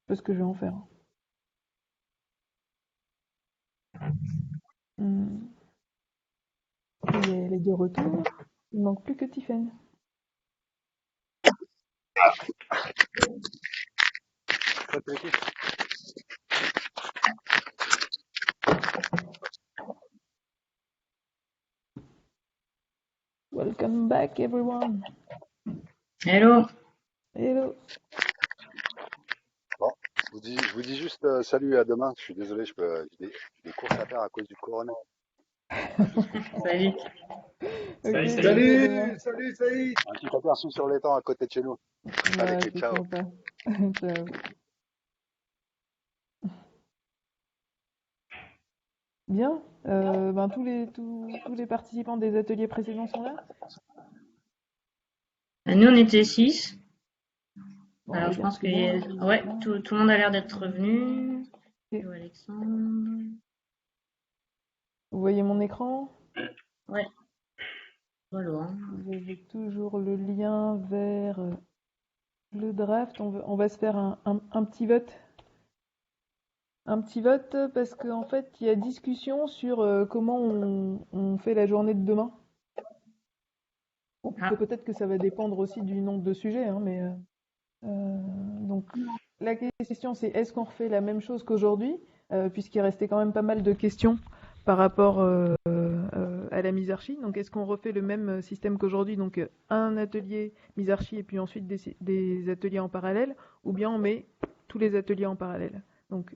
Parce que je vais en faire. Hmm. Elle est de retour. Il manque plus que Tiffen. Welcome back everyone. Hello. Hello. Bon, je vous dis juste salut et à demain. Je suis désolé, j'ai des courses à faire à cause du corona. Salut. Ok, Salut, salut à salut. demain. Salut. Un petit aperçu sur l'étang à côté de chez nous. Ouais, Allez, c'est ciao. sympa. Ciao. Bien. Ben, tous les participants des ateliers précédents sont là? Nous, on était 6. Bon, Alors, bah, je bien, pense c'est que bon, hein. ouais, tout le monde a l'air d'être revenu. Ok. Yo, Alexandre. Vous voyez mon écran? Ouais, voilà. Vous avez toujours le lien vers le draft. On va se faire un petit vote. Un petit vote parce qu'en fait, il y a discussion sur comment on fait la journée de demain. Bon, Ah, peut-être que ça va dépendre aussi du nombre de sujets, hein, mais donc la question c'est est-ce qu'on refait la même chose qu'aujourd'hui, puisqu'il restait quand même pas mal de questions par rapport à la misarchie. Donc est-ce qu'on refait le même système qu'aujourd'hui, donc un atelier misarchie et puis ensuite des ateliers en parallèle, ou bien on met tous les ateliers en parallèle. Donc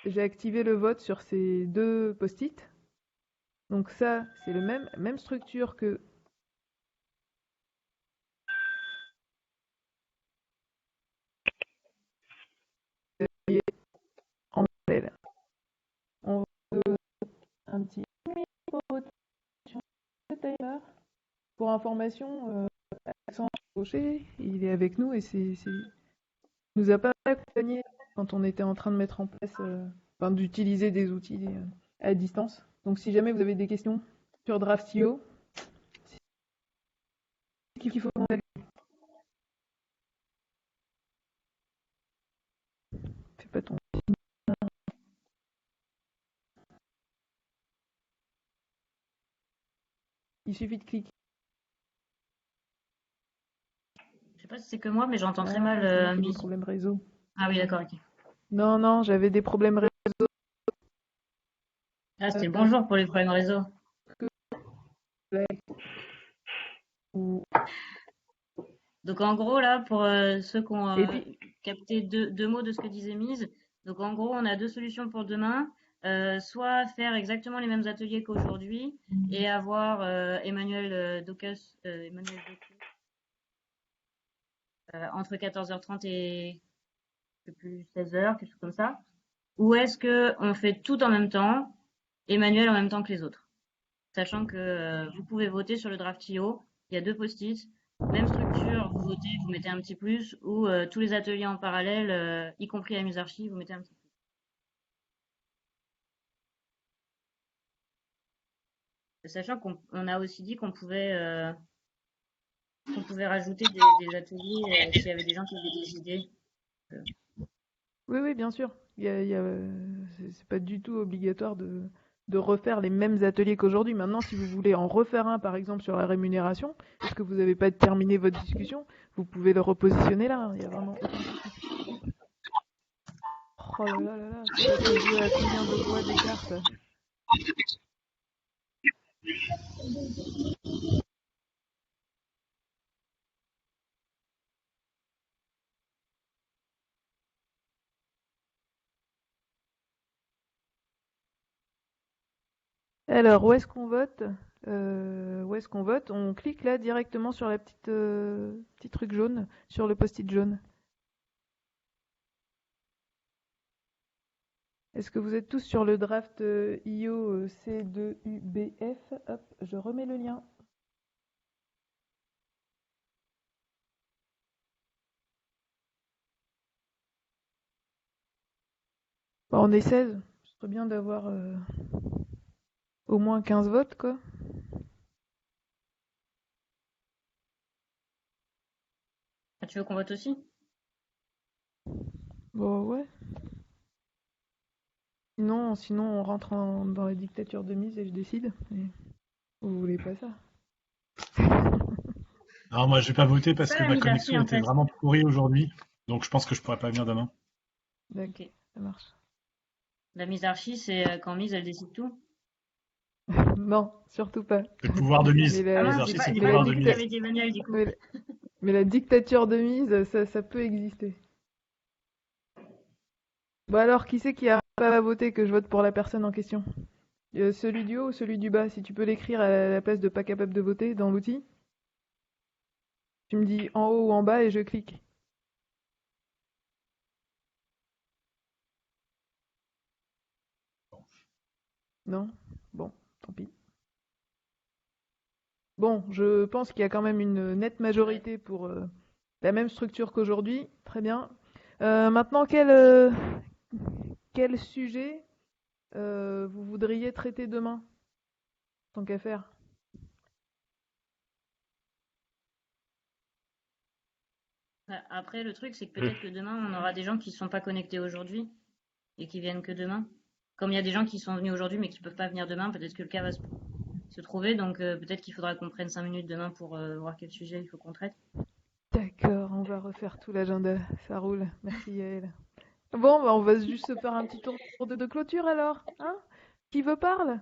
j'ai activé le vote sur ces deux post-it. Donc ça, c'est le même structure que en parallèle. On va un petit vote sur le timer. Pour information, Alexandre Gaucher, il est avec nous et il nous a pas accompagnés quand on était en train de mettre en place, enfin, d'utiliser des outils à distance. Donc si jamais vous avez des questions sur Draftio, c'est qu'il faut contacter. Fais pas ton. Il suffit de cliquer. je sais pas si c'est que moi, mais j'entends très Ah, mal. c'est moi qui ai des problèmes réseau. Ah oui, d'accord, ok. Non, non, j'avais des problèmes réseau. Ah, c'était le bonjour pour les problèmes réseau. Ou- Donc, en gros, là, pour ceux qui ont Et puis, capté deux mots de ce que disait Mise, donc en gros, on a deux solutions pour demain. Soit faire exactement les mêmes ateliers qu'aujourd'hui et avoir Emmanuel Emmanuel Docus, entre 14h30 et je sais plus 16h, quelque chose comme ça. Ou est-ce que on fait tout en même temps, Emmanuel en même temps que les autres, sachant que vous pouvez voter sur le Draftio. Il y a deux post-it, même structure, vous votez, vous mettez un petit plus, ou tous les ateliers en parallèle, y compris la Musarchie, vous mettez un petit plus. Sachant qu'on a aussi dit qu'on pouvait rajouter des ateliers s'il y avait des gens qui avaient des idées. Euh, oui, oui, bien sûr. C'est pas du tout obligatoire de refaire les mêmes ateliers qu'aujourd'hui. Maintenant, si vous voulez en refaire un, par exemple, sur la rémunération, parce que vous n'avez pas terminé votre discussion, vous pouvez le repositionner là, hein. Il y a vraiment aucun souci. Oh là là là là, ça fait jouer à combien de voix d'écart ça? Alors, où est-ce qu'on vote? Où est-ce qu'on vote? On clique là directement sur la petit truc jaune, sur le post-it jaune. Est-ce que vous êtes tous sur le draft IO C2UBF? Hop, je remets le lien. Bon, on est 16. Ce serait bien d'avoir au moins 15 votes, quoi. Ah, tu veux qu'on vote aussi? Bon, ouais. Sinon, on rentre dans la dictature de mise et je décide. Et vous voulez pas ça? Alors moi, je vais pas voter C'est parce pas que la ma midarchie, connexion en était fait. vraiment pourrie aujourd'hui, donc je pense que je pourrais pas venir demain. D'accord, Ok. ça marche. La midarchie, c'est quand Mise, elle décide tout. Non, surtout pas. Le pouvoir de Mais mise. Ah La la, mince, misorgie, c'est le j'ai mais pas la pouvoir de compris dicta- mise. avec Emmanuel, du coup. mais la- mais la dictature de mise, ça peut exister. Bon alors, qui c'est qui a pas voté que je vote pour la personne en question? Celui du haut ou celui du bas? Si tu peux l'écrire à la place de pas capable de voter dans l'outil, tu me dis en haut ou en bas et je clique. Non? Bon, tant pis. Bon, je pense qu'il y a quand même une nette Ouais. majorité pour la même structure qu'aujourd'hui. Très bien. Maintenant, quel sujet vous voudriez traiter demain, tant qu'à faire? Après, le truc, c'est que peut-être que demain, on aura des gens qui ne sont pas connectés aujourd'hui et qui viennent que demain. Comme il y a des gens qui sont venus aujourd'hui mais qui ne peuvent pas venir demain, peut-être que le cas va se trouver. Donc, peut-être qu'il faudra qu'on prenne 5 minutes demain pour voir quel sujet il faut qu'on traite. D'accord, on va refaire tout l'agenda. Ça roule. Merci Yael. Bon, bah, on va juste se faire un petit tour de clôture alors, hein? Qui veut parle?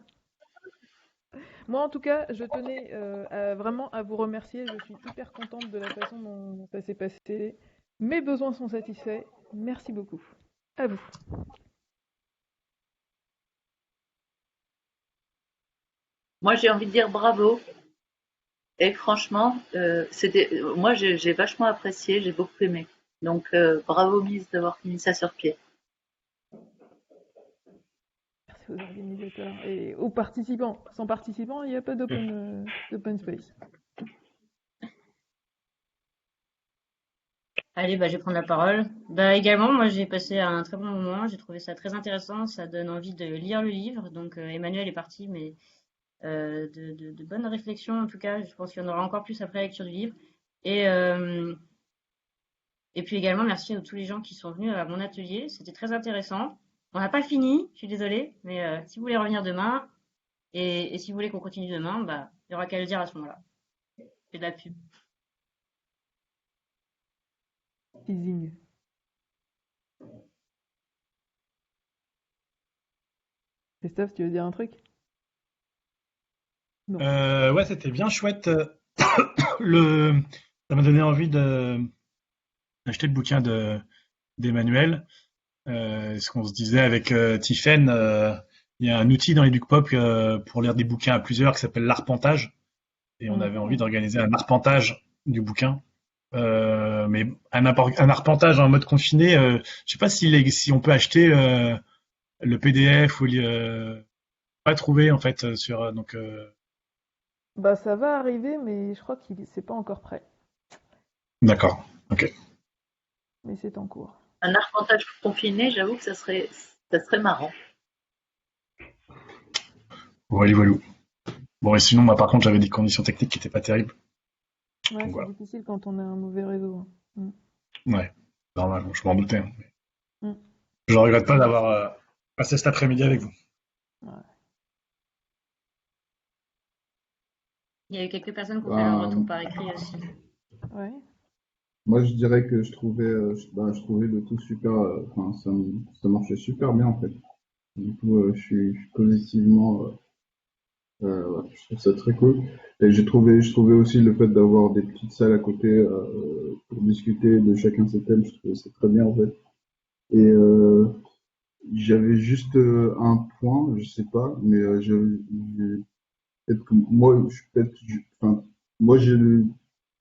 Moi, en tout cas, je tenais vraiment à vous remercier. Je suis hyper contente de la façon dont ça s'est passé. Mes besoins sont satisfaits. Merci beaucoup. À vous. Moi, j'ai envie de dire bravo. Et franchement, moi, j'ai vachement apprécié, j'ai beaucoup aimé. Donc, bravo, Mise, d'avoir mis ça sur pied. Merci aux organisateurs et aux participants. Sans participants, il n'y a pas d'open space. Allez, bah, je vais prendre la parole. Bah, également, moi, j'ai passé un très bon moment. J'ai trouvé ça très intéressant. Ça donne envie de lire le livre. Donc, Emmanuel est parti, mais de bonnes réflexions, en tout cas. Je pense qu'il y en aura encore plus après la lecture du livre. Et, euh, et puis également, merci à tous les gens qui sont venus à mon atelier. C'était très intéressant. On n'a pas fini, je suis désolée, mais si vous voulez revenir demain et si vous voulez qu'on continue demain, bah, il y aura qu'à le dire à ce moment-là. Je fais de la pub. Teasing. Christophe, tu veux dire un truc? Non. Ouais, c'était bien chouette. Le... Ça m'a donné envie d'acheter le bouquin d'Emmanuel. Ce qu'on se disait avec Tiffaine, il y a un outil dans EducPop pour lire des bouquins à plusieurs qui s'appelle l'arpentage. Et on avait envie Mhm. d'organiser un arpentage du bouquin. Mais un arpentage en mode confiné, je sais pas si on peut acheter le PDF ou pas trouvé en fait sur donc Bah, ça va arriver, mais je crois qu'il c'est pas encore prêt. d'accord. Ok. Mais c'est en cours. Un arpentage confiné, j'avoue que ça serait marrant. Voilà, voilà. Bon et sinon moi par contre j'avais des conditions techniques qui étaient pas terribles. Ouais, Donc c'est voilà. difficile quand on a un mauvais réseau, hein. Ouais. Normal, je m'en doutais, hein. Mm. Mm. Je regrette pas d'avoir passé cet après-midi avec vous. Ouais. Il y a eu quelques personnes qui ont fait leur retour Ben, par écrit aussi. Ouais. moi, je dirais que je trouvais le tout super, enfin, ça marchait super bien, en fait. Du coup, je suis positivement, ouais, je trouve ça très cool. Et je trouvais aussi le fait d'avoir des petites salles à côté, pour discuter de chacun ses thèmes, je trouvais ça très bien, en fait. Et, j'avais juste, un point, je sais pas, mais, peut-être que moi, enfin, moi,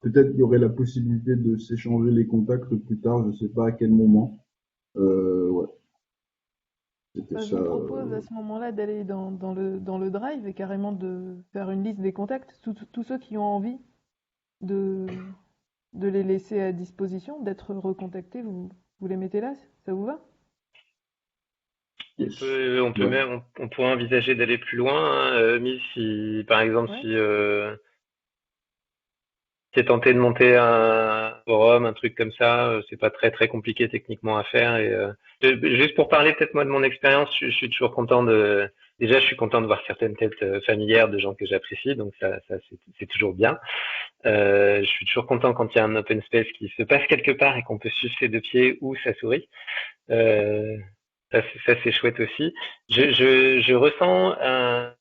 peut-être qu'il y aurait la possibilité de s'échanger les contacts plus tard, je sais pas à quel moment. Ouais, c'était Bah, je ça. vous propose à ce moment-là d'aller dans le drive et carrément de faire une liste des contacts. Tous ceux qui ont envie de, de les laisser à disposition, d'être recontactés, vous les mettez là? Ça vous va? Yes. On peut Ouais. même, on pourrait envisager d'aller plus loin, hein, si, par exemple, Ouais. qui est tenté de monter un forum, un truc comme ça. C'est pas très très compliqué techniquement à faire. Et juste pour parler peut-être moi de mon expérience, je suis toujours content de. Déjà, je suis content de voir certaines têtes familières de gens que j'apprécie, donc ça c'est toujours bien. Je suis toujours content quand il y a un open space qui se passe quelque part et qu'on peut suivre ses deux pieds ou sa souris. Euh, ça c'est chouette aussi. Je ressens une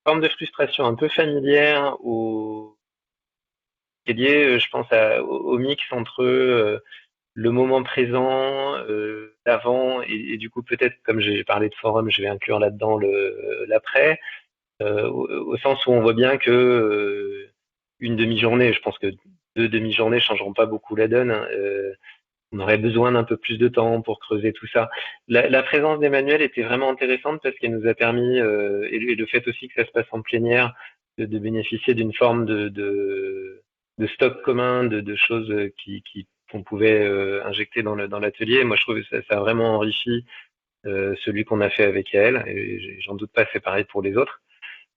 forme de frustration un peu familière qui est liée, je pense, au mix entre le moment présent, l'avant et du coup peut-être comme j'ai parlé de forum, je vais inclure là-dedans l'après, au sens où on voit bien que une demi-journée, je pense que 2 demi-journées changeront pas beaucoup la donne, hein, on aurait besoin d'un peu plus de temps pour creuser tout ça. La présence d'Emmanuel était vraiment intéressante parce qu'elle nous a permis, et le fait aussi que ça se passe en plénière, de bénéficier d'une forme de stock commun, de choses qu'on pouvait injecter dans l'atelier. Moi, je trouve que ça a vraiment enrichi celui qu'on a fait avec Yael, et j'en doute pas, c'est pareil pour les autres.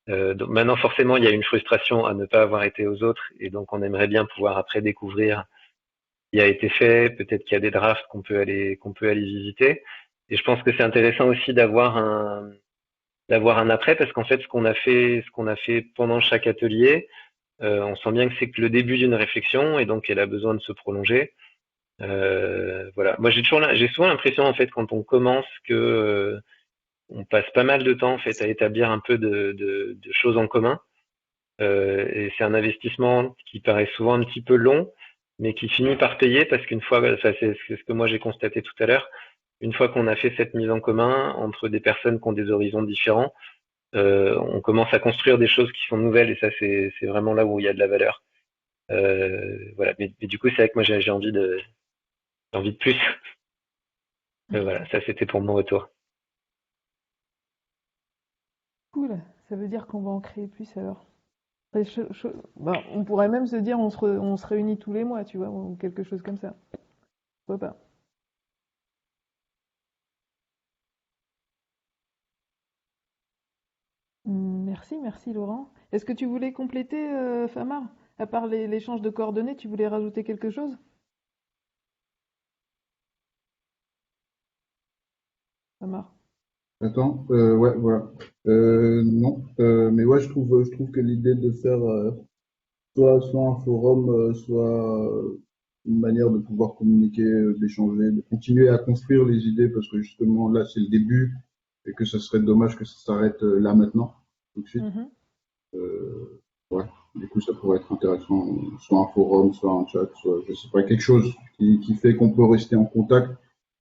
Donc maintenant, forcément, il y a une frustration à ne pas avoir été aux autres, et donc on aimerait bien pouvoir après découvrir ce qui a été fait. Peut-être qu'il y a des drafts qu'on peut aller visiter. Et je pense que c'est intéressant aussi d'avoir un après, parce qu'en fait, ce qu'on a fait pendant chaque atelier, on sent bien que c'est que le début d'une réflexion, et donc elle a besoin de se prolonger. Voilà. Moi, j'ai souvent l'impression en fait quand on commence que on passe pas mal de temps en fait à établir un peu de choses en commun. Et c'est un investissement qui paraît souvent un petit peu long, mais qui finit par payer parce qu'une fois, ça c'est ce que moi j'ai constaté tout à l'heure, une fois qu'on a fait cette mise en commun entre des personnes qui ont des horizons différents, on commence à construire des choses qui sont nouvelles, et ça c'est vraiment là où il y a de la valeur. Voilà. Mais du coup, c'est vrai que moi j'ai envie de plus. Voilà, ça c'était pour mon retour. Cool, ça veut dire qu'on va en créer plus alors. Et ben, on pourrait même se dire on se réunit tous les mois, tu vois, ou quelque chose comme ça. Pourquoi pas? Merci, merci Laurent. Est-ce que tu voulais compléter, Famar? À part l'échange de coordonnées, tu voulais rajouter quelque chose? Famar. Attends, ouais, voilà. Non, mais ouais, je trouve que l'idée de faire soit un forum, soit une manière de pouvoir communiquer, d'échanger, de continuer à construire les idées, parce que justement là c'est le début et que ce serait dommage que ça s'arrête là maintenant, tout de suite. Mhm. Ouais, du coup ça pourrait être intéressant, soit un forum, soit un chat, soit je sais pas, quelque chose qui fait qu'on peut rester en contact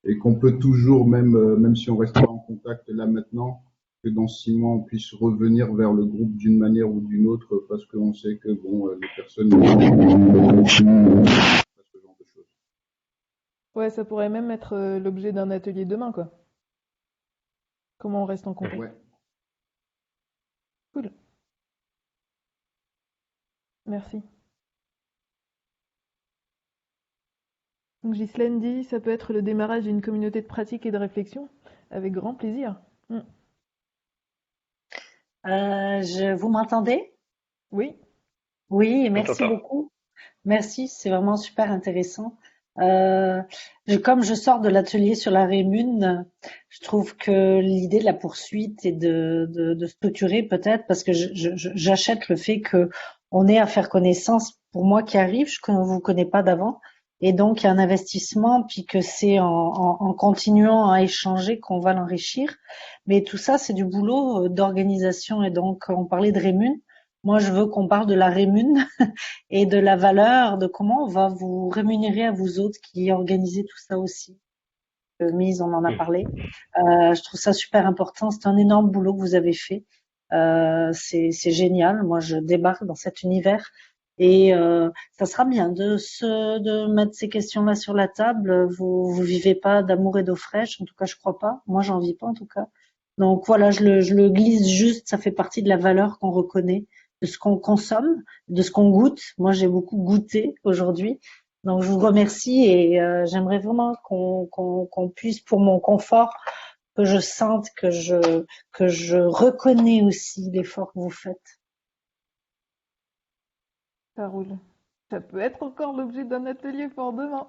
et qu'on peut toujours, même si on reste pas en contact là maintenant, que dans 6 mois on puisse revenir vers le groupe d'une manière ou d'une autre parce qu'on sait que bon, les personnes ce genre de choses. Ouais, ça pourrait même être l'objet d'un atelier demain, quoi. Comment on reste en contact? Ouais. Cool, merci. Donc Ghislaine dit, ça peut être le démarrage d'une communauté de pratique et de réflexion. Avec grand plaisir. Mm. Vous m'entendez? Oui, Oui, On merci t'entend. beaucoup. Merci, c'est vraiment super intéressant. Euh, comme je sors de l'atelier sur la Rémune, je trouve que l'idée de la poursuite et de structurer peut-être, parce que j'achète le fait que on ait à faire connaissance. Pour moi qui arrive, je ne vous connais pas d'avant, et donc il y a un investissement, puis que c'est en continuant à échanger qu'on va l'enrichir. Mais tout ça, c'est du boulot d'organisation, et donc on parlait de Rémune. Moi, je veux qu'on parle de la Rémune et de la valeur, de comment on va vous rémunérer à vous autres qui organisez tout ça aussi. Mise, on en a parlé. Je trouve ça super important. C'est un énorme boulot que vous avez fait. C'est génial. Moi, je débarque dans cet univers et ça sera bien de mettre ces questions-là sur la table. Vous vivez pas d'amour et d'eau fraîche, en tout cas, je crois pas. Moi, j'en vis pas, en tout cas. Donc voilà, je le glisse juste. Ça fait partie de la valeur qu'on reconnaît, de ce qu'on consomme, de ce qu'on goûte. Moi, j'ai beaucoup goûté aujourd'hui. Donc, je vous remercie et j'aimerais vraiment qu'on puisse, pour mon confort, que je sente que je reconnais aussi l'effort que vous faites. ça roule. Ça peut être encore l'objet d'un atelier pour demain.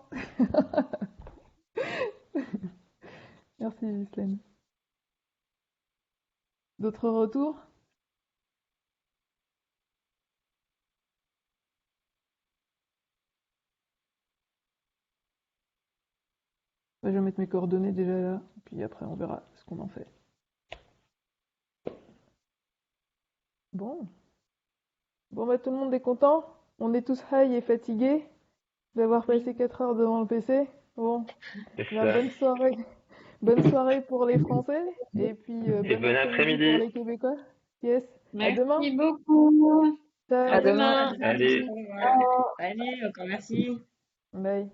Merci, Ghislaine. D'autres retours? Je vais mettre mes coordonnées déjà là, puis après on verra ce qu'on en fait. Bon. Bon, bah tout le monde est content. On est tous high et fatigués d'avoir passé 4 heures devant le PC. Bon, C'est bah, ça. bonne soirée. Bonne soirée pour les Français. Et puis Et bon bon après-midi pour après-midi. les Québécois. Yes. À demain. Merci beaucoup. Ciao. À demain. Allez. Au revoir. Allez, encore merci. Bye.